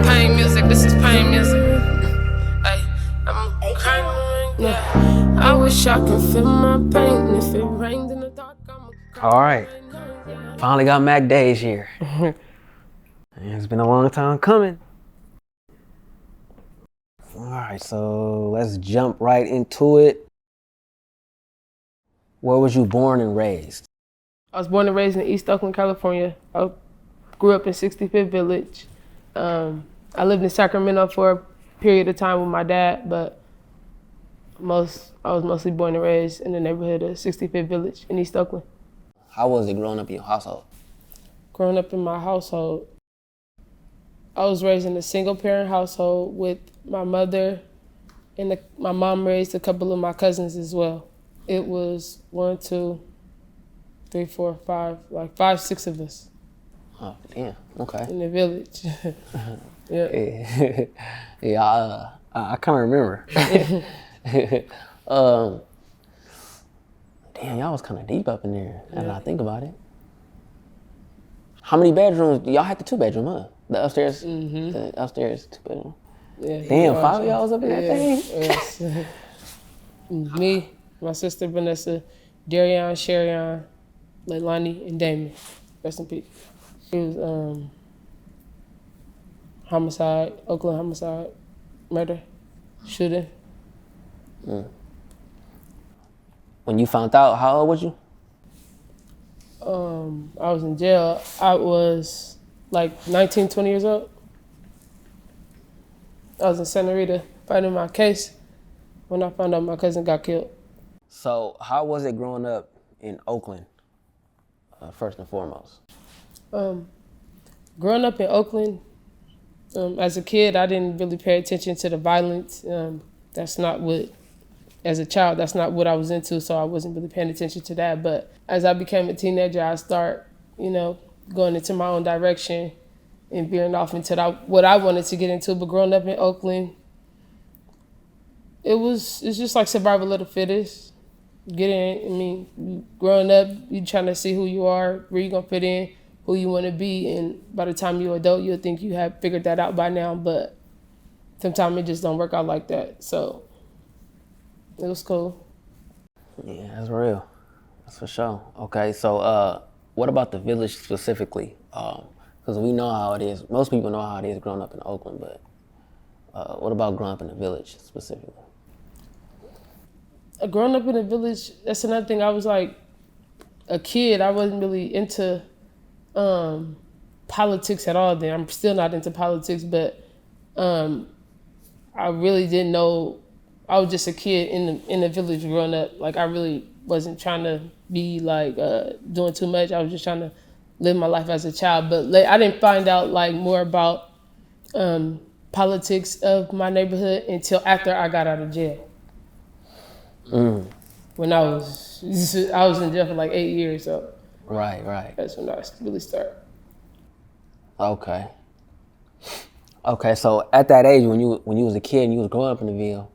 Pain music, this is pain music. I'm crying. I wish I could feel my pain if it rained in the dark. All right, finally got Mac Days here. It's been a long time coming. All right, so let's jump right into it. Where was you born and raised? I was born and raised in East Oakland, California. I grew up in 65th Village. I lived in Sacramento for a period of time with my dad, but I was mostly born and raised in the neighborhood of 65th Village in East Oakland. How was it growing up in your household? Growing up in my household, I was raised in a single-parent household with my mother, and my mom raised a couple of my cousins as well. It was 1, 2, 3, 4, 5, like 5, 6 of us. Oh, damn. Okay. In the village. Yeah. Yeah. I kind of remember. Damn, y'all was kind of deep up in there. Now that I think about it. How many bedrooms? Y'all had the 2-bedroom, huh? The upstairs. Mm-hmm. The upstairs 2-bedroom. Yeah. Damn, 5 of y'all was up in that thing. Yes. Me, my sister Vanessa, Darion, Sherion, Leilani, and Damon. Rest in peace. It was homicide, Oakland homicide, murder, shooting. When you found out, how old was you? I was in jail. I was like 19, 20 years old. I was in Santa Rita fighting my case when I found out my cousin got killed. So how was it growing up in Oakland, first and foremost? Growing up in Oakland, as a kid, I didn't really pay attention to the violence. As a child, that's not what I was into, so I wasn't really paying attention to that. But as I became a teenager, I start, going into my own direction and veering off into what I wanted to get into. But growing up in Oakland, it's just like survival of the fittest. Growing up, you trying to see who you are, where you gonna fit in, who you want to be, and by the time you're adult, you'll think you have figured that out by now, but sometimes it just don't work out like that. So it was cool. Yeah, that's real. That's for sure. Okay, so what about the village specifically? Because we know how it is. Most people know how it is growing up in Oakland, but what about growing up in the village specifically? Growing up in the village, that's another thing. I was like a kid. I wasn't really into politics at all then. I'm still not into politics, but I really didn't know. I was just a kid in the village growing up. Like I really wasn't trying to be like doing too much. I was just trying to live my life as a child. But I didn't find out like more about politics of my neighborhood until after I got out of jail. When I was in jail for like 8 years, so right. That's when I really started. Okay, so at that age, when you was a kid and you was growing up in the Ville,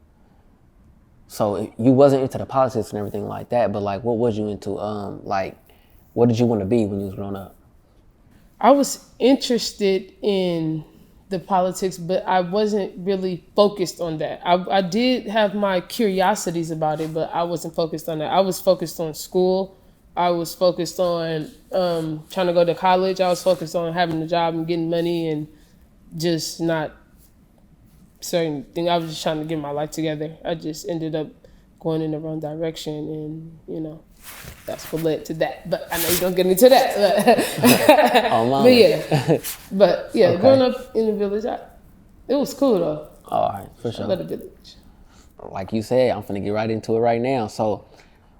so you wasn't into the politics and everything like that, but like what was you into? What did you want to be when you was growing up? I was interested in the politics, but I wasn't really focused on that. I did have my curiosities about it, but I wasn't focused on that. I was focused on school. I was focused on trying to go to college. I was focused on having a job and getting money and just not certain things. I was just trying to get my life together. I just ended up going in the wrong direction, and that's what led to that. But I know you're gonna get into that. But yeah, okay. Growing up in the village, it was cool though. All right, for sure. I love the village. Like you said, I'm finna get right into it right now. So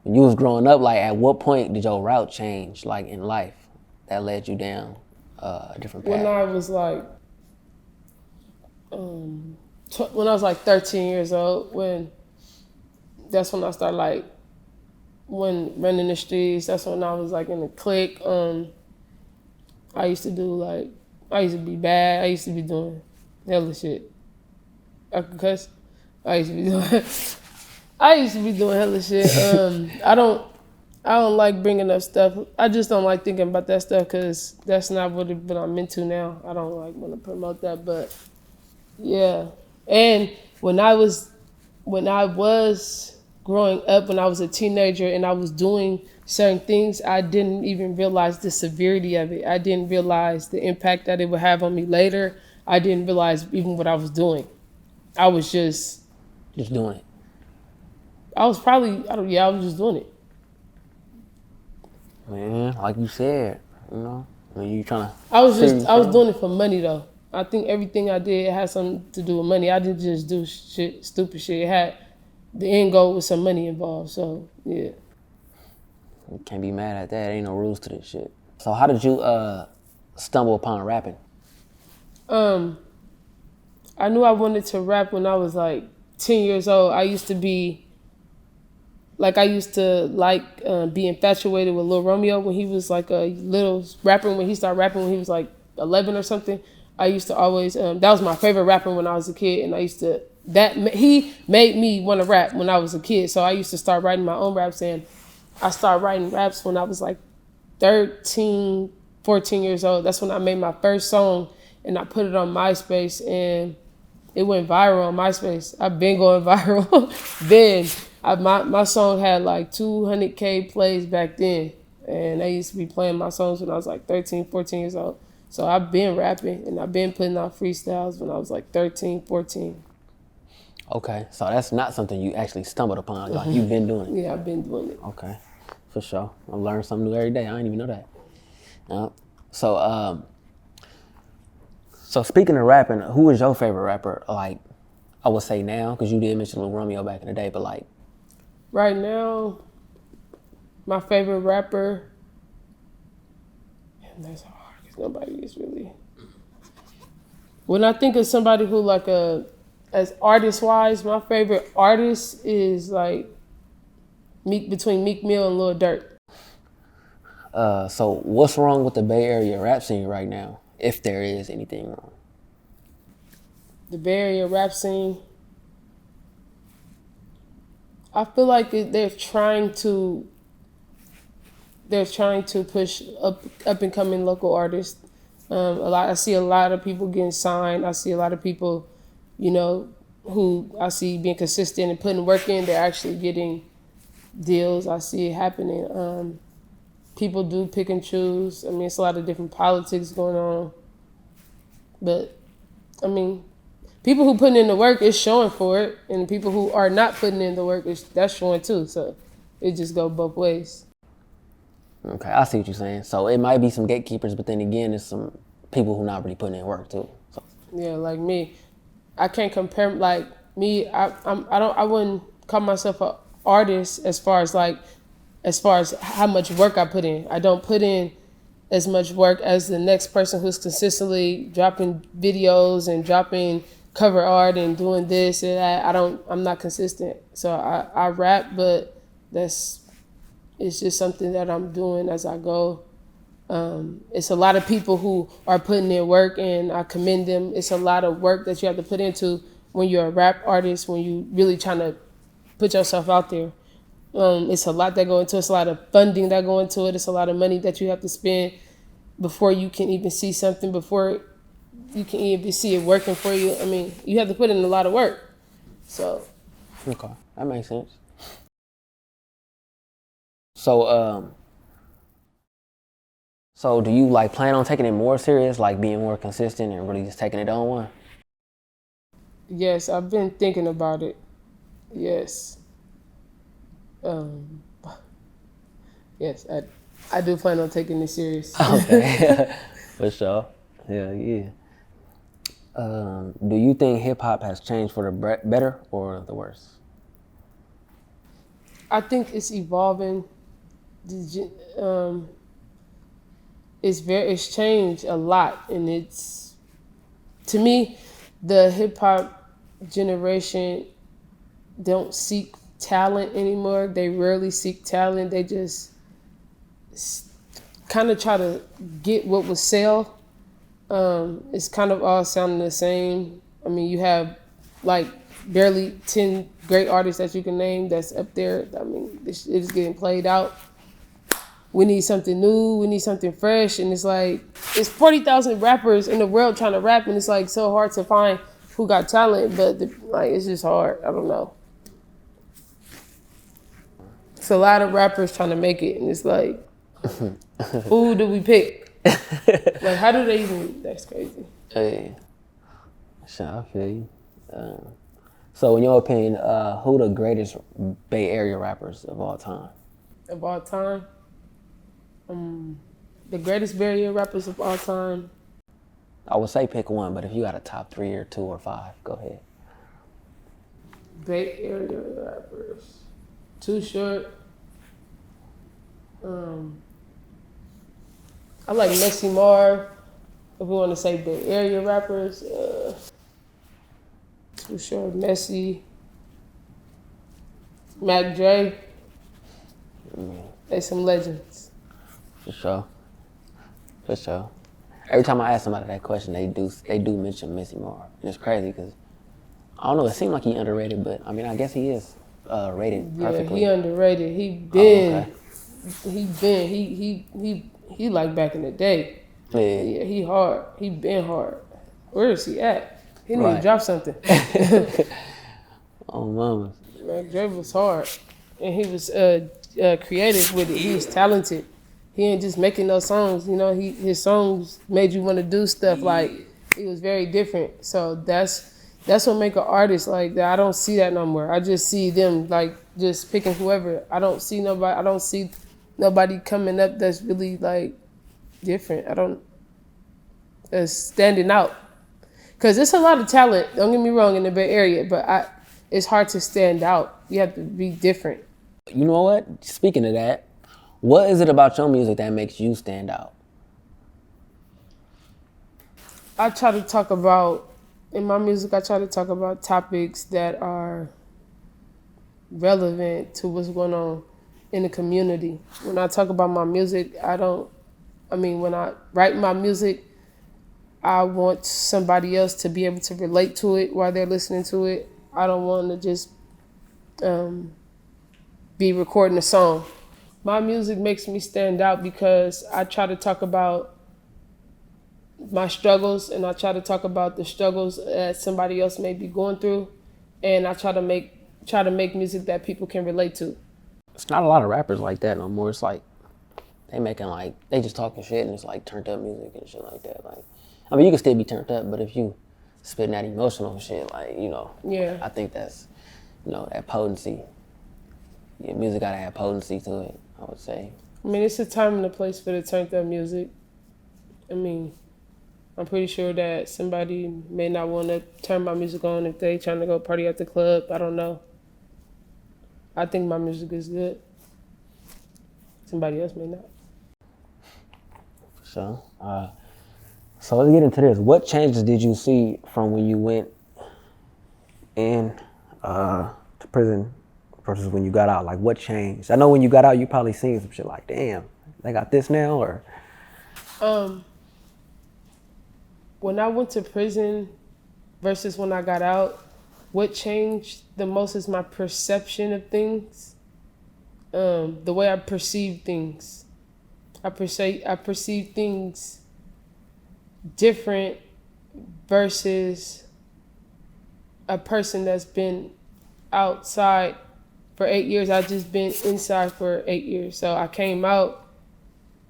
when you was growing up, like at what point did your route change, like in life, that led you down a different path? When I was like, when I was like 13 years old, that's when I started running the streets. That's when I was like in the clique. I used to be bad. I used to be doing hella shit. I could cuss. I used to be doing hella shit. I don't like bringing up stuff. I just don't like thinking about that stuff because that's not what I'm into now. I don't like want to promote that, but yeah. And when I was growing up, when I was a teenager and I was doing certain things, I didn't even realize the severity of it. I didn't realize the impact that it would have on me later. I didn't realize even what I was doing. I was just doing it. I was probably, I was just doing it. Man, like you said, you know, when you trying to. I was doing it for money though. I think everything I did had something to do with money. I didn't just do stupid shit. It had the end goal with some money involved. So yeah. You can't be mad at that. Ain't no rules to this shit. So how did you stumble upon rapping? I knew I wanted to rap when I was like 10 years old. I used to be be infatuated with Lil Romeo when he was like a little rapper. When he started rapping when he was like 11 or something, I used to always, that was my favorite rapper when I was a kid. And he made me want to rap when I was a kid. So I used to start writing my own raps, and I started writing raps when I was like 13, 14 years old. That's when I made my first song, and I put it on MySpace, and it went viral on MySpace. I've been going viral. Then my song had like 200K plays back then, and they used to be playing my songs when I was like 13, 14 years old. So I've been rapping, and I've been putting out freestyles when I was like 13, 14. Okay, so that's not something you actually stumbled upon. Like, you've been doing it. Yeah, I've been doing it. Okay, for sure. I'm learning something new every day. I didn't even know that. So speaking of rapping, who is your favorite rapper? Like, I would say now, because you did mention Lil Romeo back in the day, but like. Right now, my favorite rapper, and that's hard because nobody is really. When I think of somebody who as artist-wise, my favorite artist is like between Meek Mill and Lil Durk. So what's wrong with the Bay Area rap scene right now, if there is anything wrong? The Bay Area rap scene, I feel like they're trying to push up and coming local artists. I see a lot of people getting signed. I see a lot of people, who I see being consistent and putting work in. They're actually getting deals. I see it happening. People do pick and choose. I mean, it's a lot of different politics going on. But, I mean, people who putting in the work is showing for it, and people who are not putting in the work, that's showing too. So it just goes both ways. Okay, I see what you're saying. So it might be some gatekeepers, but then again, there's some people who not really putting in work too. So. Yeah, like me, I can't compare. Like me, I wouldn't call myself an artist as far as how much work I put in. I don't put in as much work as the next person who's consistently dropping videos and dropping cover art and doing this and that. I'm not consistent. So I rap, but it's just something that I'm doing as I go. It's a lot of people who are putting in work, and I commend them. It's a lot of work that you have to put into when you're a rap artist, when you really trying to put yourself out there. It's a lot that go into it. It's a lot of funding that go into it. It's a lot of money that you have to spend before you can even see something, before you can even see it working for you. I mean, you have to put in a lot of work. So. Okay, that makes sense. So do you like plan on taking it more serious, like being more consistent and really just taking it on one? Yes, I've been thinking about it. Yes. Yes, I do plan on taking it serious. Okay, for sure. Yeah. Do you think hip hop has changed for the better or the worse? I think it's evolving. It's changed a lot, and it's, to me, the hip hop generation don't seek talent anymore. They rarely seek talent. They just kind of try to get what would sell. It's kind of all sounding the same. I mean, you have like barely 10 great artists that you can name that's up there. I mean, it is getting played out. we need something new, we need something fresh, and it's like it's 40,000 rappers in the world trying to rap, and it's like so hard to find who got talent, but like it's just hard. I don't know. It's a lot of rappers trying to make it, and it's like, who do we pick? Like, how do they even? That's crazy. Hey, sure, I feel you. So, in your opinion, who the greatest Bay Area rappers of all time? Of all time, the greatest Bay Area rappers of all time. I would say pick one, but if you got a top 3 or 2 or 5, go ahead. Bay Area rappers. Too Short. I like Messy Marv. If we want to say Bay Area rappers, Too Short, Messy, Mac Dre. They some legends. For sure. For sure. Every time I ask somebody that question, they do mention Missy Moore. And it's crazy because, I don't know, it seems like he underrated, but I mean, I guess he is rated perfectly. Yeah, he underrated. He like back in the day. Yeah, he hard. He been hard. Where is he at? He need to drop something. Oh, mama. Mac Dre was hard. And he was creative with it. He was talented. He ain't just making no songs. You know, his songs made you want to do stuff. Like, he was very different. So that's what make an artist like that. I don't see that no more. I just see them like just picking whoever. I don't see nobody coming up that's really like different. That's standing out. Cause there's a lot of talent, don't get me wrong, in the Bay Area, but it's hard to stand out. You have to be different. You know what? Speaking of that, what is it about your music that makes you stand out? In my music, I try to talk about topics that are relevant to what's going on in the community. When I talk about my music, when I write my music, I want somebody else to be able to relate to it while they're listening to it. I don't want to just be recording a song. My music makes me stand out because I try to talk about my struggles, and I try to talk about the struggles that somebody else may be going through, and I try to make music that people can relate to. It's not a lot of rappers like that no more. It's like they just talking shit, and it's like turned up music and shit like that. Like, I mean, you can still be turned up, but if you spitting that emotional shit, like, you know, yeah, I think that's, you know, that potency. Your music gotta have potency to it, I would say. I mean, it's a time and a place for the turned up music. I mean, I'm pretty sure that somebody may not want to turn my music on if they trying to go party at the club. I don't know. I think my music is good. Somebody else may not. So let's get into this. What changes did you see from when you went in to prison versus when you got out? Like, what changed? I know when you got out, you probably seen some shit like, damn, they got this now, or? When I went to prison versus when I got out, what changed the most is my perception of things, the way I perceive things. I perceive things different versus a person that's been outside for 8 years. I've just been inside for 8 years. So I came out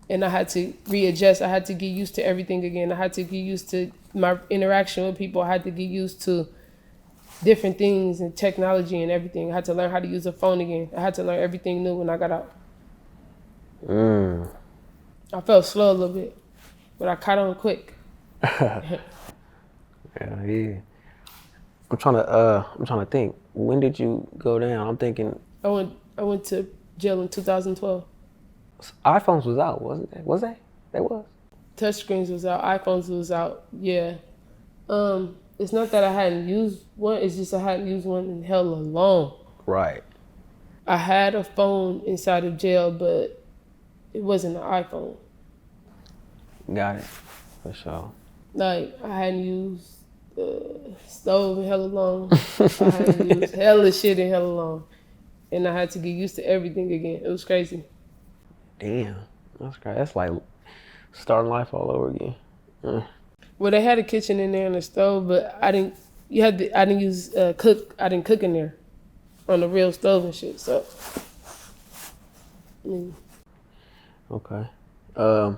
and I had to readjust. I had to get used to everything again. I had to get used to my interaction with people. I had to get used to different things and technology and everything. I had to learn how to use a phone again. I had to learn everything new when I got out. I felt slow a little bit, but I caught on quick. Yeah. I'm trying to think. When did you go down? I'm thinking. I went to jail in 2012. iPhones was out, wasn't they? Was they? They was. Touchscreens was out. iPhones was out. Yeah. It's not that I hadn't used one. It's just I hadn't used one in hella long. Right. I had a phone inside of jail, but it wasn't an iPhone. Got it. For sure. Like, I hadn't used stove in hella long. I hadn't used hella shit in hella long. And I had to get used to everything again. It was crazy. Damn. That's great. That's like starting life all over again. Well, they had a kitchen in there and a stove, but I didn't. I didn't use cook. I didn't cook in there on the real stove and shit. So, Okay. Was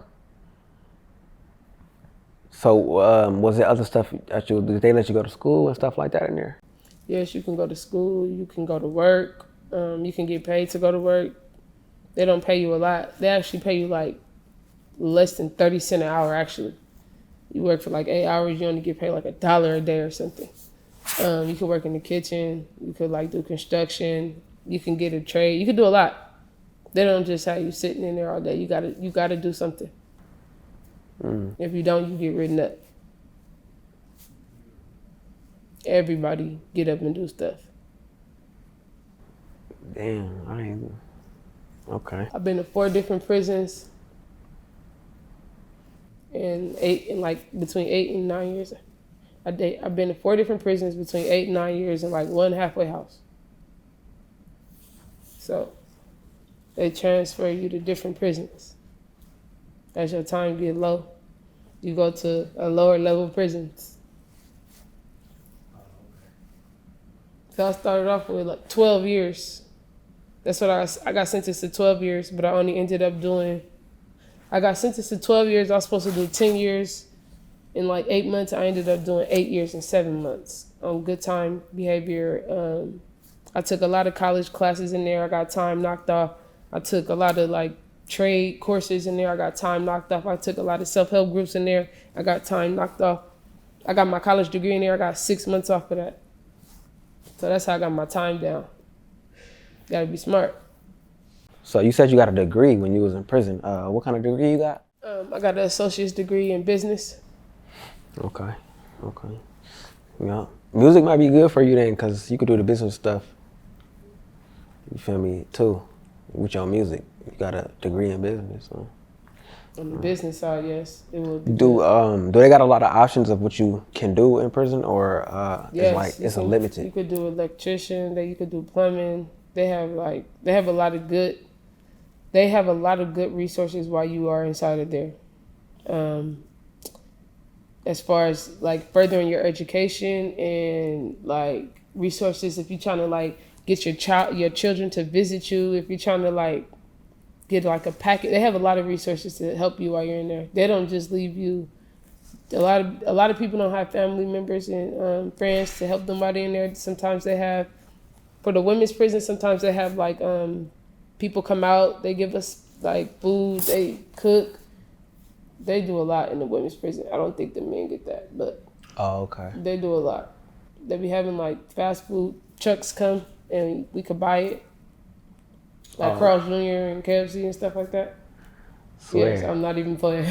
there other stuff that did they let you go to school and stuff like that in there? yes, you can go to school. You can go to work. You can get paid to go to work. They don't pay you a lot. They actually pay you like less than 30 cents an hour. Actually, you work for like 8 hours. You only get paid like $1 a day or something. You could work in the kitchen. You could like do construction. You can get a trade. You could do a lot. They don't just have you sitting in there all day. You gotta do something. If you don't, you get written up. Everybody get up and do stuff. Damn, I ain't. Okay. I've been to 4 different prisons, and between 8 and 9 years. I've been to 4 different prisons between 8 and 9 years, and like 1 halfway house. So they transfer you to different prisons. As your time get low, you go to a lower level prisons. So I started off with like 12 years. That's what I got sentenced to 12 years, but I only ended up doing, I got sentenced to 12 years. I was supposed to do 10 years in like 8 months. I ended up doing 8 years and 7 months on good time behavior. I took a lot of college classes in there. I got time knocked off. I took a lot of like trade courses in there. I got time knocked off. I took a lot of self-help groups in there. I got time knocked off. I got my college degree in there. I got 6 months off of that. So that's how I got my time down. Gotta be smart. So you said you got a degree when you was in prison. What kind of degree you got? I got an associate's degree in business. Okay. Yeah. Music might be good for you then, because you could do the business stuff. You feel me, too, with your music. You got a degree in business. So. On the business side, yes, it will be. Do they got a lot of options of what you can do in prison, or yes, it's a limited? You could do electrician, you could do plumbing. They have a lot of good resources while you are inside of there. As far as like furthering your education and like resources, if you're trying to like get your children to visit you, if you're trying to like get like a packet, they have a lot of resources to help you while you're in there. They don't just leave you. A lot of people don't have family members and friends to help them while they're in there. Sometimes they have, for the women's prison, sometimes they have like people come out, they give us like food, they cook. They do a lot in the women's prison. I don't think the men get that, but they do a lot. They be having like fast food trucks come and we could buy it. Like Carl's Jr. and KFC and stuff like that. Swear. Yes, I'm not even playing.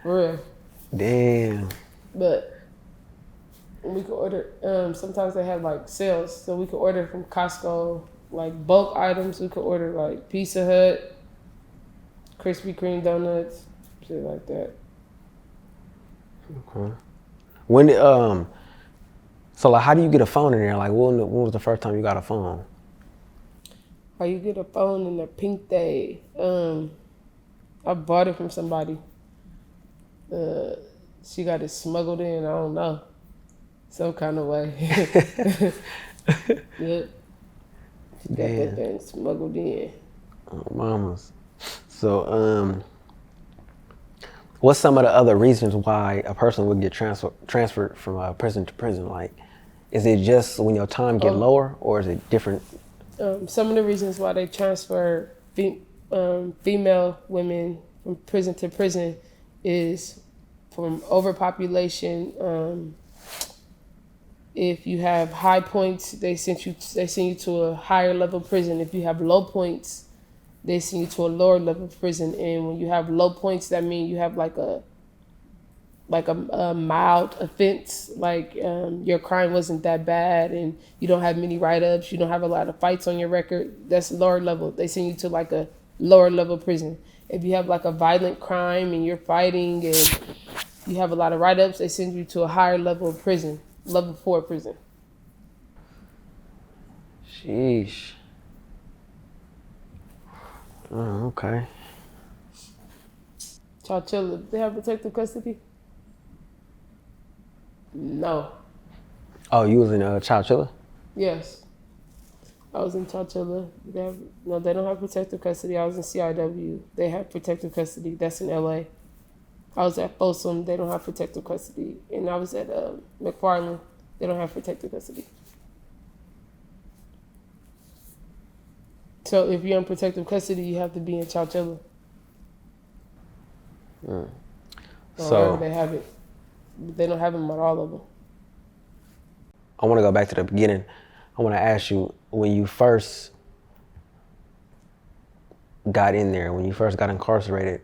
For real. Damn. But we could order, sometimes they have like sales, so we could order from Costco, like bulk items. We could order like Pizza Hut, Krispy Kreme donuts, shit like that. Okay. When so like how do you get a phone in there? Like when was the first time you got a phone? How you get a phone in the pink day? I bought it from somebody. She got it smuggled in, I don't know. Some kind of way. Yep. She got that thing smuggled in. Oh, mamas. So, what's some of the other reasons why a person would get transferred from prison to prison? Like, is it just when your time get lower, or is it different? Some of the reasons why they transfer female women from prison to prison is from overpopulation. If you have high points, they send you to a higher level prison. If you have low points, they send you to a lower level prison. And when you have low points, that means you have like a mild offense, like your crime wasn't that bad and you don't have many write-ups, you don't have a lot of fights on your record. That's lower level. They send you to like a lower level prison. If you have like a violent crime and you're fighting and you have a lot of write-ups, they send you to a higher level of prison, level 4 prison. Sheesh. Oh, okay. Chowchilla, they have protective custody? No. Oh, you was in Chowchilla? Yes. I was in Chowchilla. No, they don't have protective custody. I was in CIW. They have protective custody. That's in LA. I was at Folsom. They don't have protective custody. And I was at McFarland. They don't have protective custody. So if you're in protective custody, you have to be in Chowchilla. Mm. So they have it. But they don't have them at all of them. I want to go back to the beginning. I want to ask you, when you first got in there, when you first got incarcerated,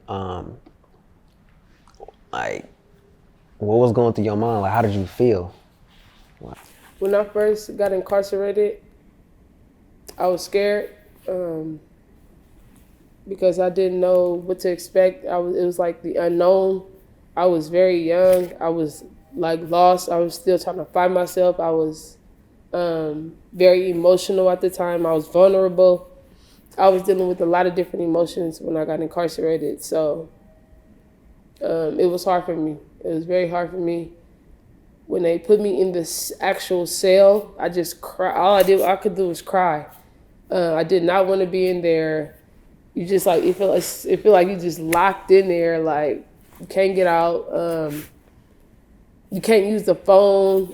like, what was going through your mind? Like, how did you feel? When I first got incarcerated, I was scared because I didn't know what to expect. It was like the unknown. I was very young. I was like lost. I was still trying to find myself. I was very emotional at the time. I was vulnerable. I was dealing with a lot of different emotions when I got incarcerated. So it was hard for me. It was very hard for me. When they put me in this actual cell, I just cried. All I could do was cry. I did not want to be in there. You just like, it feel like you just locked in there. Like, you can't get out. You can't use the phone.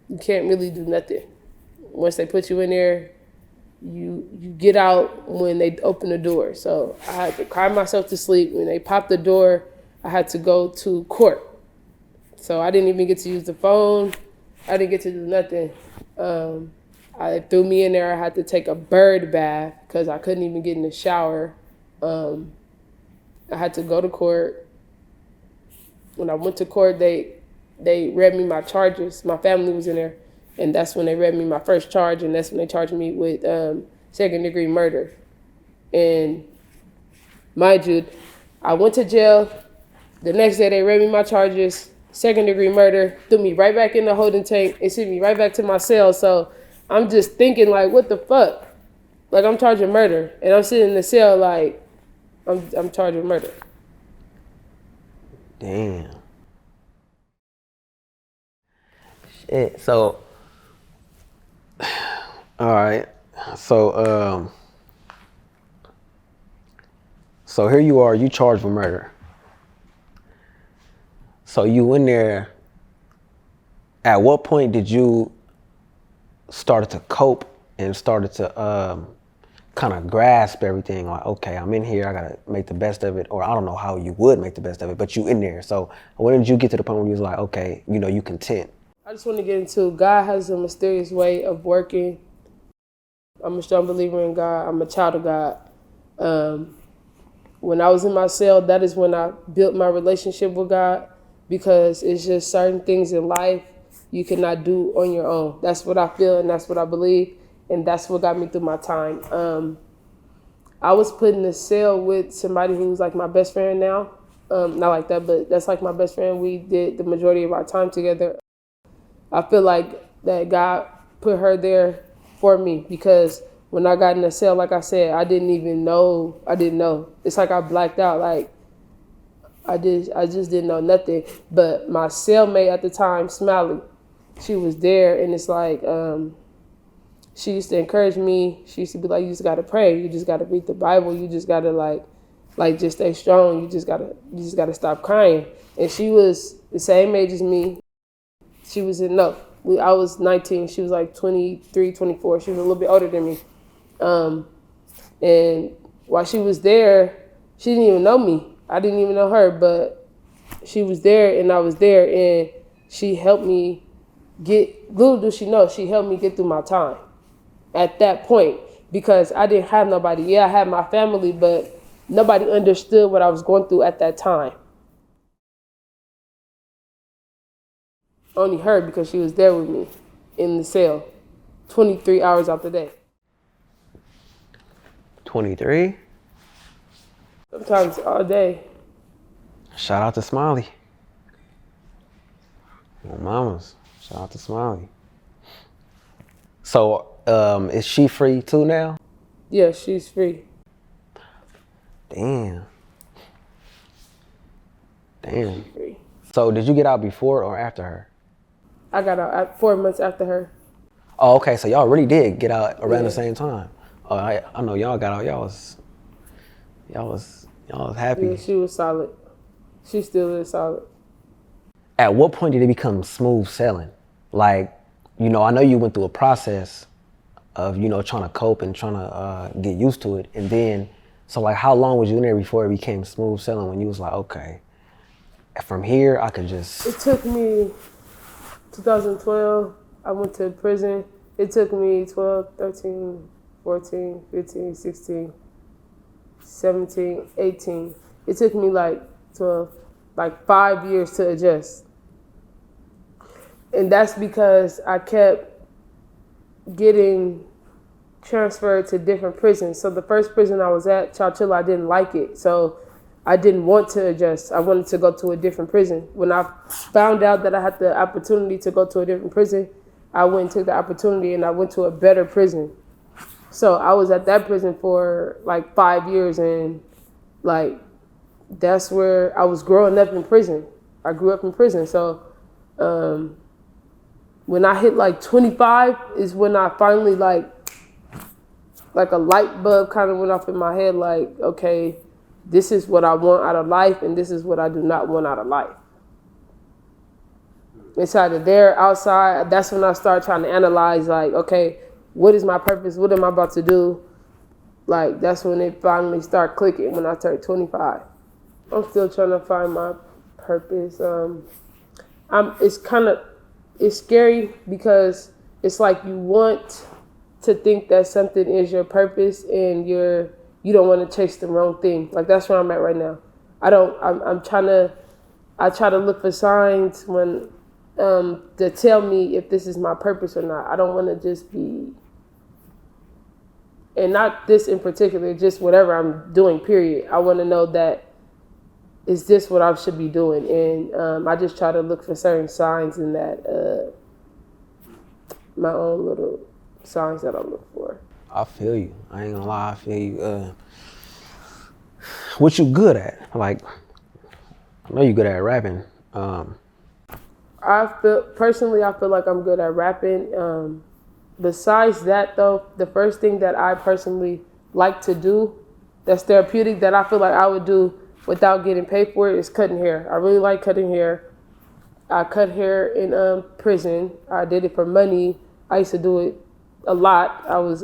You can't really do nothing. Once they put you in there, you get out when they open the door. So I had to cry myself to sleep. When they popped the door, I had to go to court. So I didn't even get to use the phone. I didn't get to do nothing. I threw me in there. I had to take a bird bath because I couldn't even get in the shower. I had to go to court. When I went to court, they read me my charges. My family was in there, and that's when they read me my first charge, and that's when they charged me with second-degree murder. And mind you, I went to jail. The next day, they read me my charges, second-degree murder, threw me right back in the holding tank, and sent me right back to my cell. So I'm just thinking, like, what the fuck? Like, I'm charged with murder, and I'm sitting in the cell like, I'm charged with murder. Damn. Shit. So, all right. So, so here you are. You charged with murder. So you in there. At what point did you started to cope and started to kind of grasp everything? Like, okay, I'm in here. I gotta make the best of it. Or I don't know how you would make the best of it, but you in there. So when did you get to the point where you was like, okay, you content? I just want to get into God has a mysterious way of working. I'm a strong believer in God. I'm a child of God. When I was in my cell, that is when I built my relationship with God, because it's just certain things in life you cannot do on your own. That's what I feel, and that's what I believe, and that's what got me through my time. I was put in a cell with somebody who's like my best friend now. Not like that, but that's like my best friend. We did the majority of our time together. I feel like that God put her there for me, because when I got in the cell, like I said, I didn't know. It's like I blacked out. Like I just didn't know nothing. But my cellmate at the time, Smiley, she was there, and it's like she used to encourage me. She used to be like, "You just gotta pray. You just gotta read the Bible. You just gotta like just stay strong. You just gotta stop crying." And she was the same age as me. She was I was 19. She was like 23, 24. She was a little bit older than me. And while she was there, she didn't even know me. I didn't even know her, but she was there and I was there, and she helped me little does she know, she helped me get through my time at that point, because I didn't have nobody. Yeah, I had my family, but nobody understood what I was going through at that time. Only her, because she was there with me in the cell 23 hours out the day. 23? Sometimes all day. Shout out to Smiley. Oh, mamas. Shout out to Smiley. So, is she free too now? Yeah, she's free. Damn. Damn. She's free. So did you get out before or after her? I got out 4 months after her. Oh, okay. So y'all really did get out around the Yeah. same time. Oh, I know y'all got out. Y'all was happy. Yeah, she was solid. She still is solid. At what point did it become smooth sailing? Like, you know, I know you went through a process of, you know, trying to cope and trying to get used to it. And then, so like, how long was you in there before it became smooth sailing when you was like, okay, from here, I could just... It took me 2012. I went to prison. It took me 12, 13, 14, 15, 16, 17, 18. It took me like 12, like 5 years to adjust. And that's because I kept getting transferred to different prisons. So the first prison I was at, Chowchilla, I didn't like it. So I didn't want to adjust. I wanted to go to a different prison. When I found out that I had the opportunity to go to a different prison, I went and took the opportunity and I went to a better prison. So I was at that prison for like 5 years, and like that's where I was growing up in prison. I grew up in prison. So when I hit like 25 is when I finally like a light bulb kind of went off in my head, like, okay, this is what I want out of life and this is what I do not want out of life. Inside of there, outside, that's when I start trying to analyze, like, okay, what is my purpose? What am I about to do? Like, that's when it finally started clicking, when I turned 25. I'm still trying to find my purpose. It's scary because it's like you want to think that something is your purpose and you don't want to chase the wrong thing. Like, that's where I'm at right now. I try to look for signs when to tell me if this is my purpose or not. I don't want to just be, and not this in particular, just whatever I'm doing, period. I want to know that, is this what I should be doing? And I just try to look for certain signs in that, my own little signs that I look for. I feel you. I ain't gonna lie, I feel you. What you good at? Like, I know you good at rapping. I feel like I'm good at rapping. Besides that, though, the first thing that I personally like to do that's therapeutic, that I feel like I would do without getting paid for it, is cutting hair. I really like cutting hair. I cut hair in prison. I did it for money. I used to do it a lot. I was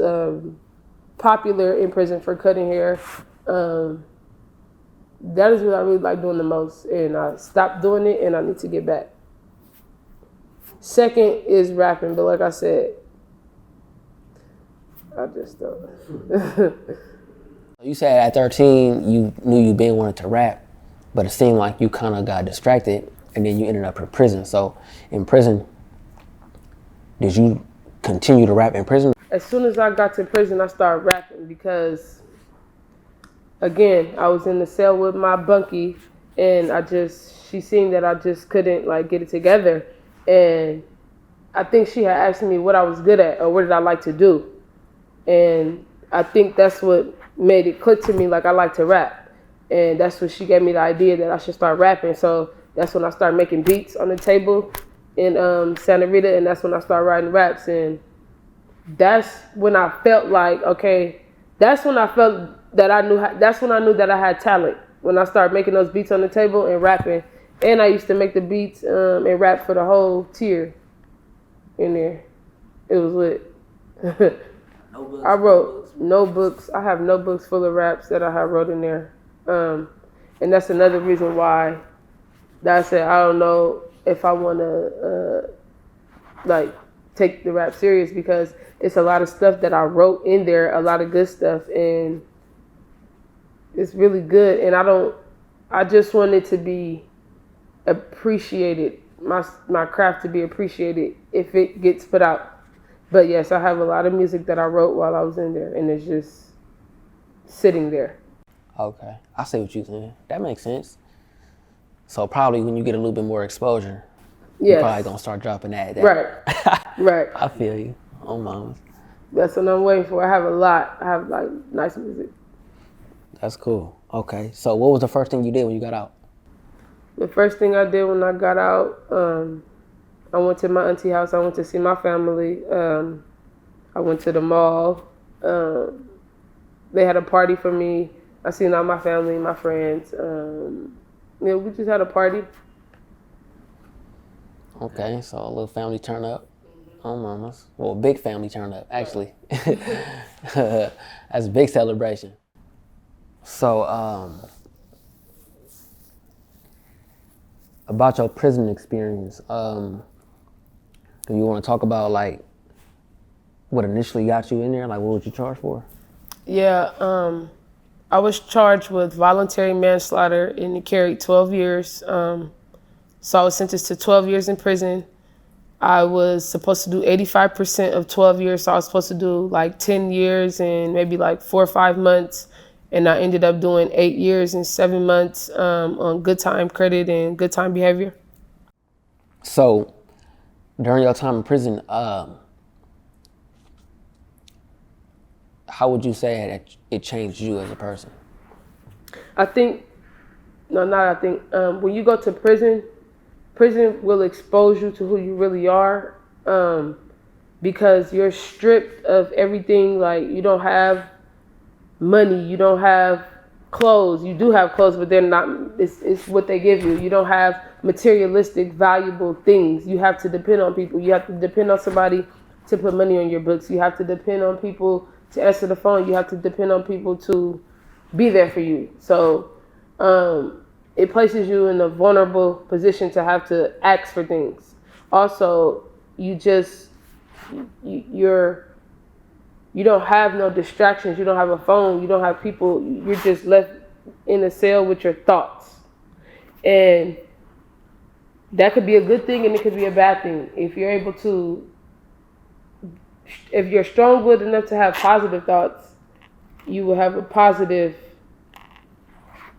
popular in prison for cutting hair. That is what I really like doing the most, and I stopped doing it, and I need to get back. Second is rapping, but like I said, I just don't. You said at 13 you knew you been wanted to rap, but it seemed like you kind of got distracted, and then you ended up in prison. So in prison, did you continue to rap in prison? As soon as I got to prison, I started rapping because, again, I was in the cell with my bunkie, and she seen that I just couldn't like get it together, and I think she had asked me what I was good at or what did I like to do, and I think that's what made it click to me, like I like to rap, and that's when she gave me the idea that I should start rapping. So that's when I started making beats on the table in Santa Rita, and that's when I started writing raps, and that's when I felt like, okay, that's when I felt that that's when I knew that I had talent, when I started making those beats on the table and rapping. And I used to make the beats and rap for the whole tier in there. It was lit. I wrote notebooks. I have notebooks full of raps that I have wrote in there. And that's another reason why that I said I don't know if I want to like take the rap serious, because it's a lot of stuff that I wrote in there, a lot of good stuff, and it's really good. And I just want it to be appreciated, my craft to be appreciated if it gets put out. But yes, I have a lot of music that I wrote while I was in there, and it's just sitting there. Okay, I see what you're saying. That makes sense. So probably when you get a little bit more exposure, you're probably gonna start dropping that. Right, right. I feel you. Oh, mama. That's what I'm waiting for. I have a lot. I have like nice music. That's cool. Okay, so what was the first thing you did when you got out? The first thing I did when I got out, I went to my auntie house. I went to see my family. I went to the mall. They had a party for me. I seen all my family, my friends. Yeah, we just had a party. Okay, so a little family turn up. Oh, mamas. Well, a big family turn up, actually. That's a big celebration. So, about your prison experience, do you want to talk about, like, what initially got you in there? Like, what was you charged for? Yeah, I was charged with voluntary manslaughter and it carried 12 years. So I was sentenced to 12 years in prison. I was supposed to do 85% of 12 years. So I was supposed to do like 10 years and maybe like 4 or 5 months. And I ended up doing 8 years and 7 months on good time credit and good time behavior. So, during your time in prison, how would you say that it changed you as a person? When you go to prison will expose you to who you really are, because you're stripped of everything. Like, you don't have money, you don't have clothes. You do have clothes, but they're not, it's what they give you. You don't have materialistic, valuable things. You have to depend on people. You have to depend on somebody to put money on your books. You have to depend on people to answer the phone. You have to depend on people to be there for you. So it places you in a vulnerable position to have to ask for things. Also, you don't have no distractions. You don't have a phone. You don't have people. You're just left in a cell with your thoughts. And that could be a good thing and it could be a bad thing. If you're strong-willed enough to have positive thoughts, you will have a positive,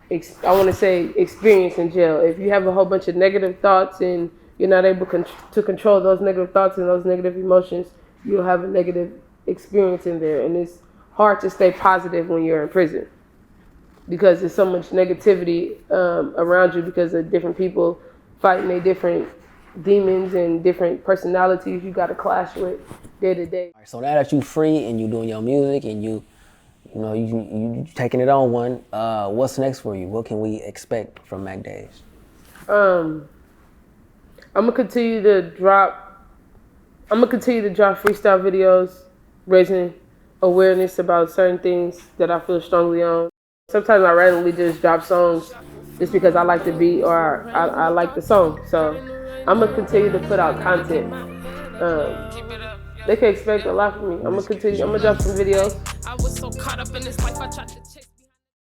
experience in jail. If you have a whole bunch of negative thoughts and you're not able to control those negative thoughts and those negative emotions, you'll have a negative experience in there. And it's hard to stay positive when you're in prison because there's so much negativity around you because of different people fighting their different demons and different personalities you got to clash with day to day. So now that you're free and you're doing your music and you taking it on one, what's next for you? What can we expect from Mac Days? I'm gonna continue to drop freestyle videos, raising awareness about certain things that I feel strongly on. Sometimes I randomly just drop songs just because I like the beat or I like the song. So I'm gonna continue to put out content. They can expect a lot from me. I'm gonna drop some videos. I was so caught up in this life, I tried to chase